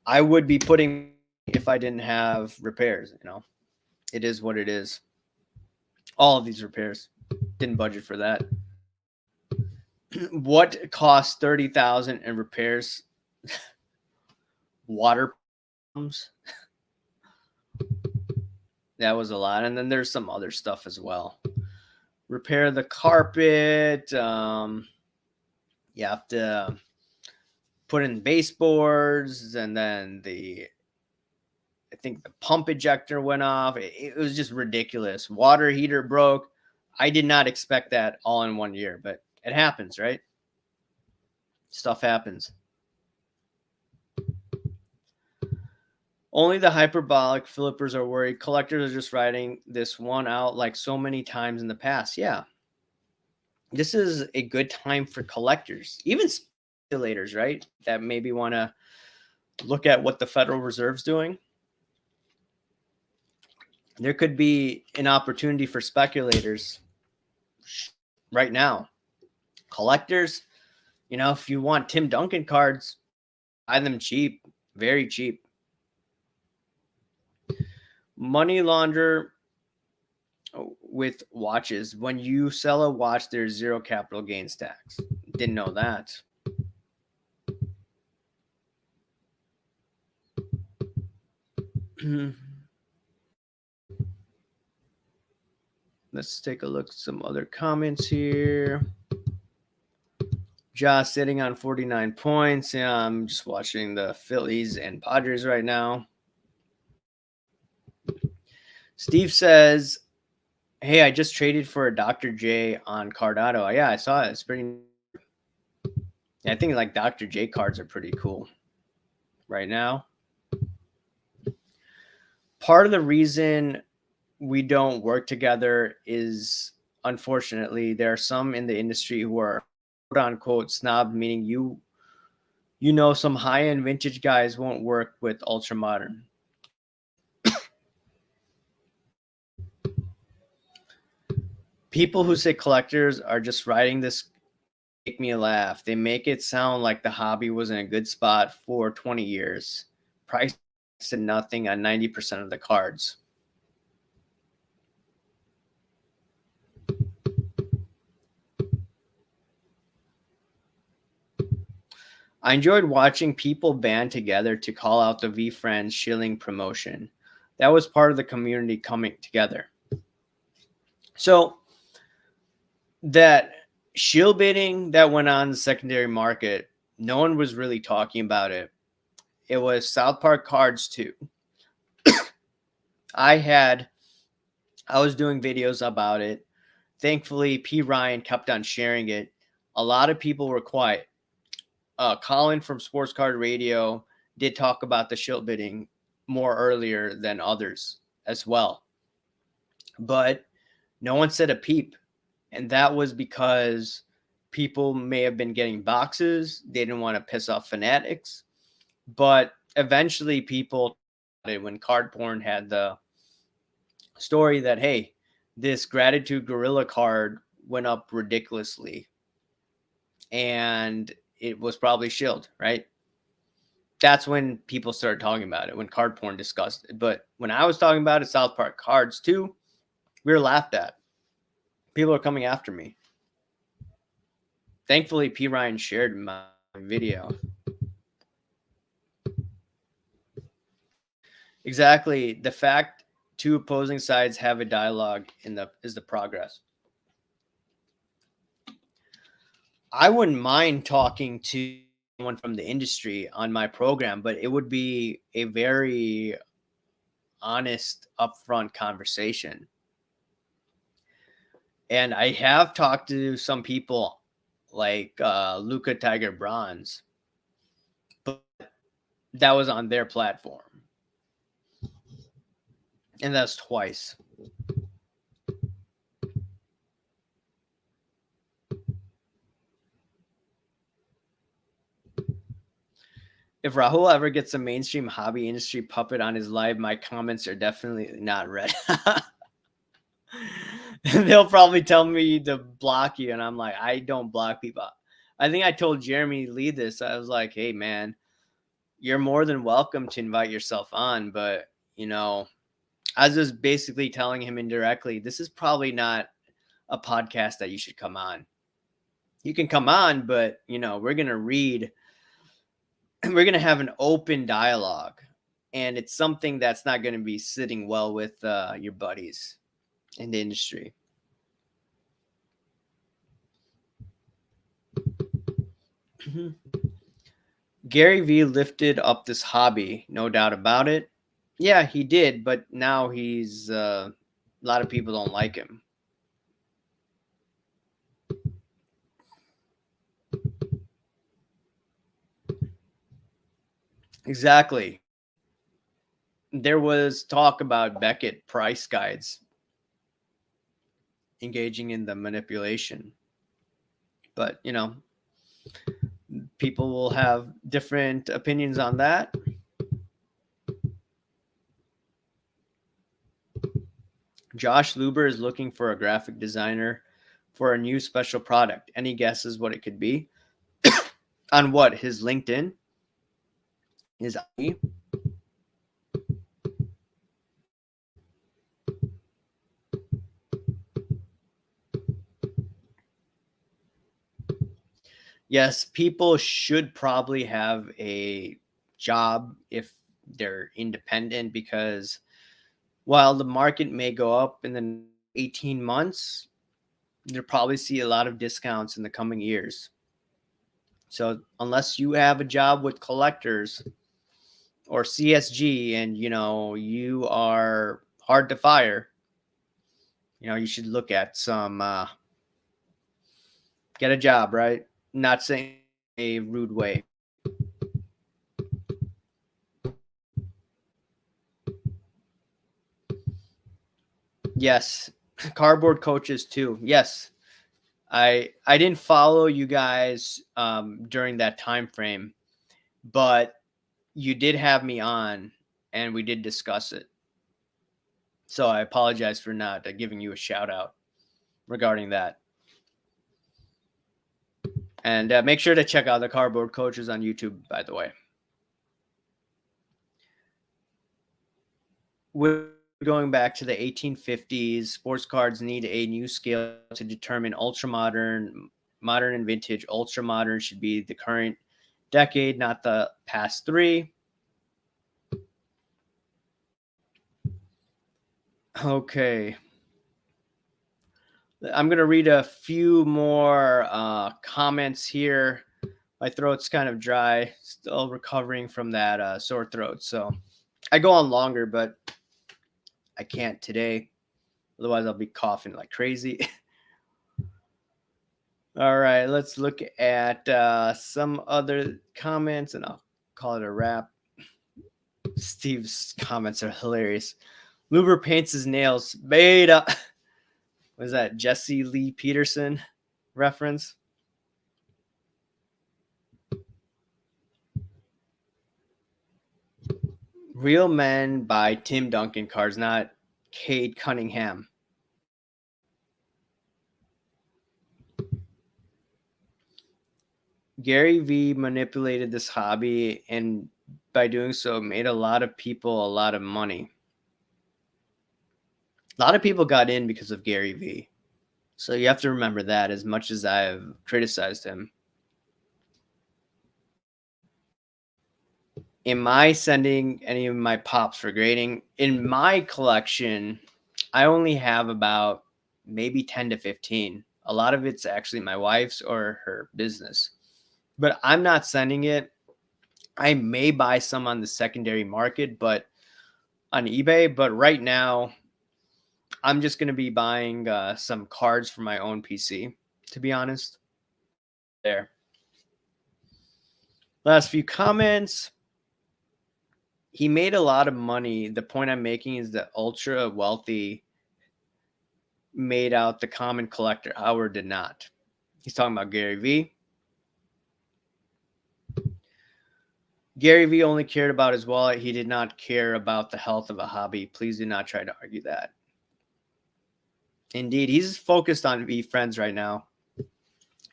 I would be putting if I didn't have repairs, It is what it is. All of these repairs. Didn't budget for that. What costs $30,000 in repairs? Water pumps. That was a lot. And then there's some other stuff as well. Repair the carpet. You have to put in baseboards, and then I think the pump ejector went off. It was just ridiculous. Water heater broke. I did not expect that all in 1 year, but it happens, right? Stuff happens. Only the hyperbolic flippers are worried. Collectors are just riding this one out like so many times in the past. Yeah. This is a good time for collectors, even speculators, right? That maybe want to look at what the Federal Reserve's doing. There could be an opportunity for speculators right now. Collectors, if you want Tim Duncan cards, buy them cheap, very cheap. Money launder with watches. When you sell a watch, there's zero capital gains tax. Didn't know that. Let's take a look at some other comments here. Josh sitting on 49 points. Yeah, I'm just watching the Phillies and Padres right now. Steve says, hey, I just traded for a Dr. J on Cardano. Yeah, I saw it. It's pretty. I think like Dr. J cards are pretty cool right now. Part of the reason we don't work together is, unfortunately, there are some in the industry who are quote unquote snob, meaning some high-end vintage guys won't work with ultra modern. People who say collectors are just riding this make me laugh. They make it sound like the hobby was in a good spot for 20 years. Price to nothing on 90% of the cards. I enjoyed watching people band together to call out the V-Friends shilling promotion. That was part of the community coming together. So that shield bidding that went on in the secondary market, no one was really talking about it. It was South Park Cards too. I was doing videos about it. Thankfully, P. Ryan kept on sharing it. A lot of people were quiet. Colin from Sports Card Radio did talk about the shield bidding more earlier than others as well. But no one said a peep. And that was because people may have been getting boxes. They didn't want to piss off fanatics. But eventually people, when Card Porn had the story that, hey, this Gratitude Gorilla card went up ridiculously. And it was probably shilled, right? That's when people started talking about it, when Card Porn discussed it. But when I was talking about it, South Park Cards too, we were laughed at. People are coming after me. Thankfully, P. Ryan shared my video. Exactly. The fact two opposing sides have a dialogue is the progress. I wouldn't mind talking to someone from the industry on my program, but it would be a very honest, upfront conversation. And I have talked to some people like Luca Tiger Bronze, but that was on their platform. And that's twice. If Rahul ever gets a mainstream hobby industry puppet on his live, my comments are definitely not read. They'll probably tell me to block you, and I'm like, I don't block people. I think I told Jeremy Lee this. I was like, hey, man, you're more than welcome to invite yourself on, but, I was just basically telling him indirectly, this is probably not a podcast that you should come on. You can come on, but, we're going to read. We're going to have an open dialogue, and it's something that's not going to be sitting well with your buddies in the industry. Gary Vee lifted up this hobby, no doubt about it. Yeah, he did, but now he's a lot of people don't like him. Exactly. There was talk about Beckett price guides engaging in the manipulation. But, people will have different opinions on that. Josh Luber is looking for a graphic designer for a new special product. Any guesses what it could be? On what? His LinkedIn? His ID? Yes, people should probably have a job if they're independent because while the market may go up in the 18 months, you'll probably see a lot of discounts in the coming years. So unless you have a job with collectors or CSG and you are hard to fire, you should look at some get a job, right? Not saying a rude way. Yes, cardboard coaches too. Yes, I didn't follow you guys during that time frame, but you did have me on, and we did discuss it. So I apologize for not giving you a shout out regarding that. And make sure to check out the cardboard coaches on YouTube, by the way. We're going back to the 1850s. Sports cards need a new scale to determine ultra modern, modern, and vintage. Ultra modern should be the current decade, not the past three. Okay. I'm going to read a few more comments here. My throat's kind of dry, still recovering from that sore throat. So I go on longer, but I can't today. Otherwise, I'll be coughing like crazy. All right, let's look at some other comments and I'll call it a wrap. Steve's comments are hilarious. Luber paints his nails. Beta. Was that Jesse Lee Peterson reference? Real Men by Tim Duncan cards, not Cade Cunningham. Gary Vee manipulated this hobby and by doing so made a lot of people a lot of money. A lot of people got in because of Gary Vee. So you have to remember that as much as I've criticized him. Am I sending any of my pops for grading? In my collection, I only have about maybe 10 to 15. A lot of it's actually my wife's or her business. But I'm not sending it. I may buy some on the secondary market, but on eBay. But right now, I'm just going to be buying some cards for my own PC, to be honest. There. Last few comments. He made a lot of money. The point I'm making is that ultra wealthy made out the common collector. Howard did not. He's talking about Gary Vee. Gary Vee only cared about his wallet. He did not care about the health of a hobby. Please do not try to argue that. Indeed, he's focused on VeeFriends right now.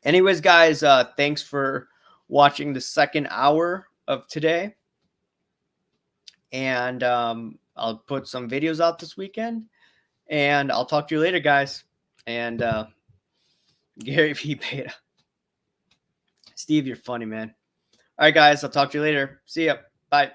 Anyways, guys, thanks for watching the second hour of today. And I'll put some videos out this weekend. And I'll talk to you later, guys. And Gary Vee Beta. Steve, you're funny, man. All right, guys. I'll talk to you later. See ya. Bye.